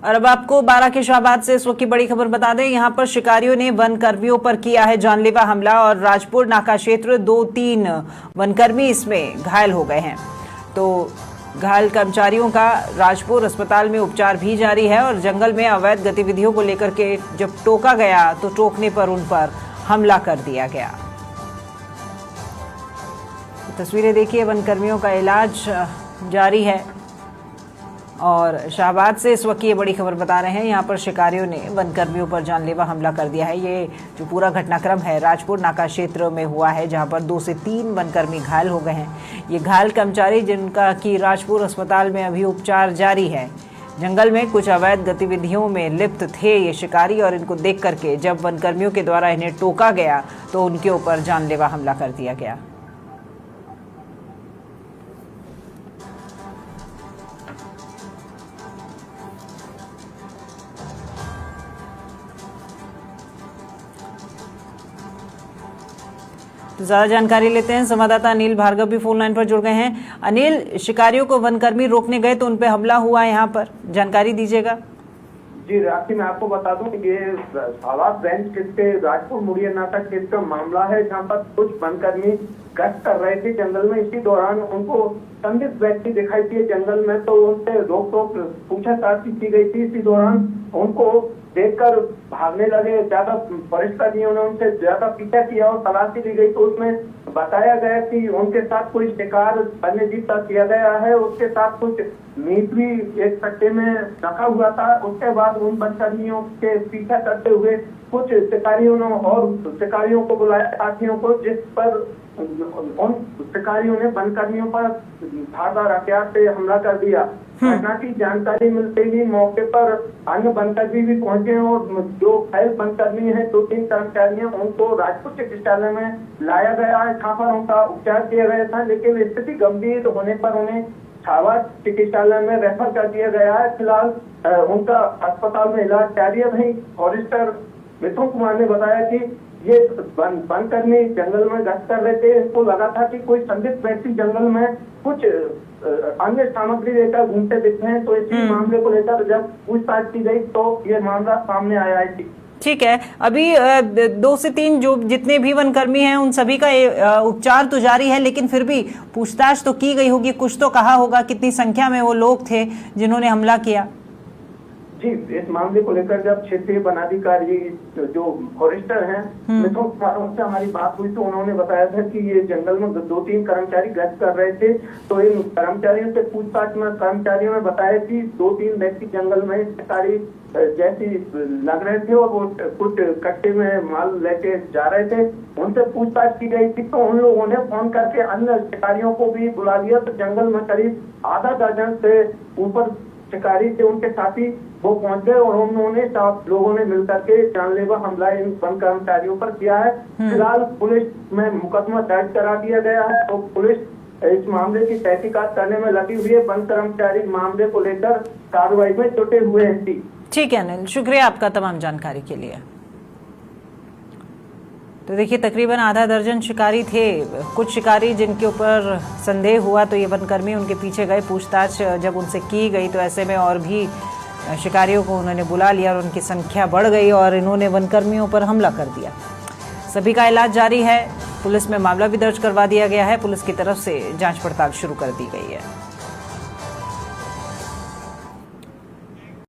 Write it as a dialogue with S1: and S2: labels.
S1: और अब आपको बारां के शाहबाद से इस वक्त की बड़ी खबर बता दें। यहां पर शिकारियों ने वन कर्मियों पर किया है जानलेवा हमला और राजपुर नाका क्षेत्र 2-3 वनकर्मी इसमें घायल हो गए हैं। तो घायल कर्मचारियों का राजपुर अस्पताल में उपचार भी जारी है और जंगल में अवैध गतिविधियों को लेकर के जब टोका गया तो टोकने पर उन पर हमला कर दिया गया। तस्वीरें देखिए, वनकर्मियों का इलाज जारी है। और शाहबाद से इस वक्त ये बड़ी खबर बता रहे हैं, यहाँ पर शिकारियों ने वनकर्मियों पर जानलेवा हमला कर दिया है। ये जो पूरा घटनाक्रम है राजपुर नाका क्षेत्र में हुआ है, जहाँ पर 2 से 3 वनकर्मी घायल हो गए हैं। ये घायल कर्मचारी जिनका कि राजपुर अस्पताल में अभी उपचार जारी है। जंगल में कुछ अवैध गतिविधियों में लिप्त थे ये शिकारी और इनको देख करके जब वनकर्मियों के द्वारा इन्हें टोका गया तो उनके ऊपर जानलेवा हमला कर दिया गया। तो ज्यादा जानकारी लेते हैं, संवाददाता अनिल भार्गव भी फोन लाइन पर जुड़ गए हैं। अनिल, शिकारियों को वनकर्मी रोकने गए तो उनपे हमला हुआ, यहाँ पर जानकारी दीजिएगा।
S2: जी राखी, मैं आपको बता दूं कि ये शाहबाद रेंज के राजपुर मुड़िया नाका क्षेत्र का मामला है, जहां पर कुछ वनकर्मी गश्त कर रहे थे जंगल में। इसी दौरान उनको संदिग्ध व्यक्ति दिखाई दिए जंगल में, तो उनसे रोक टोक पूछताछ की गई थी। इसी दौरान उनको देखकर भागने लगे। ज्यादा पुलिसकर्मियों ने उनसे ज्यादा पीछा किया और तलाशी ली गई, तो उसमें बताया गया कि उनके साथ कोई शिकार वन्य जीव का किया गया है। उसके साथ कुछ मीट भी एक कट्टे में रखा हुआ था। उसके बाद उन वनकर्मियों के पीछा करते हुए कुछ शिकारियों ने और शिकारियों को बुलाया, साथियों को, जिस पर उन शिकारियों ने वनकर्मियों पर धारदार हथियार से हमला कर दिया। घटना की जानकारी मिलते ही मौके पर अन्य वनकर्मी भी पहुंचे और जो घायल वनकर्मी है 2-3 कर्मचारी हैं, उनको राजपुर चिकित्सालय में लाया गया है, जहाँ पर उनका उपचार किया गया था। लेकिन स्थिति गंभीर होने पर उन्हें शाहबाद चिकित्सालय में रेफर कर दिया गया है। फिलहाल उनका अस्पताल में इलाज जारी है। वहीं फॉरेस्टर मिथुन कुमार ने बताया कि ये वनकर्मी जंगल में गश्त कर रहे थे। इनको लगा था कि कोई संदिग्ध व्यक्ति जंगल में कुछ अन्य सामग्री लेकर घूमते दिखते हैं, तो इसी मामले को लेकर जब पूछताछ की गई तो ये मामला सामने आया है।
S1: ठीक है, अभी 2 से 3 जो जितने भी वनकर्मी हैं उन सभी का उपचार तो जारी है, लेकिन फिर भी पूछताछ तो की गई होगी, कुछ तो कहा होगा कितनी संख्या में वो लोग थे जिन्होंने हमला किया।
S2: जी, इस मामले को लेकर जब क्षेत्रीय वनाधिकारी जो फॉरेस्टर हैं मिथुन कुमार, उनसे हमारी बात हुई तो उन्होंने बताया था कि ये जंगल में 2-3 कर्मचारी गश्त कर रहे थे। तो इन कर्मचारियों से पूछताछ में कर्मचारियों ने बताया कि 2-3 व्यक्ति जंगल में शिकारी जैसी लग रहे थे और वो कुछ कट्टे में माल लेके जा रहे थे। उनसे पूछताछ की गई थी तो उन लोगों ने फोन करके अन्य शिकारियों को भी बुला लिया। तो जंगल में करीब आधा दर्जन से ऊपर शिकारी थे, उनके साथी वो पहुंच गए और उन्होंने लोगों ने मिलकर के जानलेवा हमला इन वन कर्मचारियों पर किया है। फिलहाल पुलिस में मुकदमा दर्ज करा दिया गया है। तो पुलिस इस मामले की तहकीकात करने में लगी हुई है। वन कर्मचारी मामले को लेकर कार्रवाई में जुटे हुए हैं।
S1: ठीक है अनिल, शुक्रिया आपका तमाम जानकारी के लिए। तो देखिए, तकरीबन आधा दर्जन शिकारी थे। कुछ शिकारी जिनके ऊपर संदेह हुआ तो ये वनकर्मी उनके पीछे गए। पूछताछ जब उनसे की गई तो ऐसे में और भी शिकारियों को उन्होंने बुला लिया और उनकी संख्या बढ़ गई और इन्होंने वनकर्मियों पर हमला कर दिया। सभी का इलाज जारी है। पुलिस में मामला भी दर्ज करवा दिया गया है। पुलिस की तरफ से जांच पड़ताल शुरू कर दी गई है।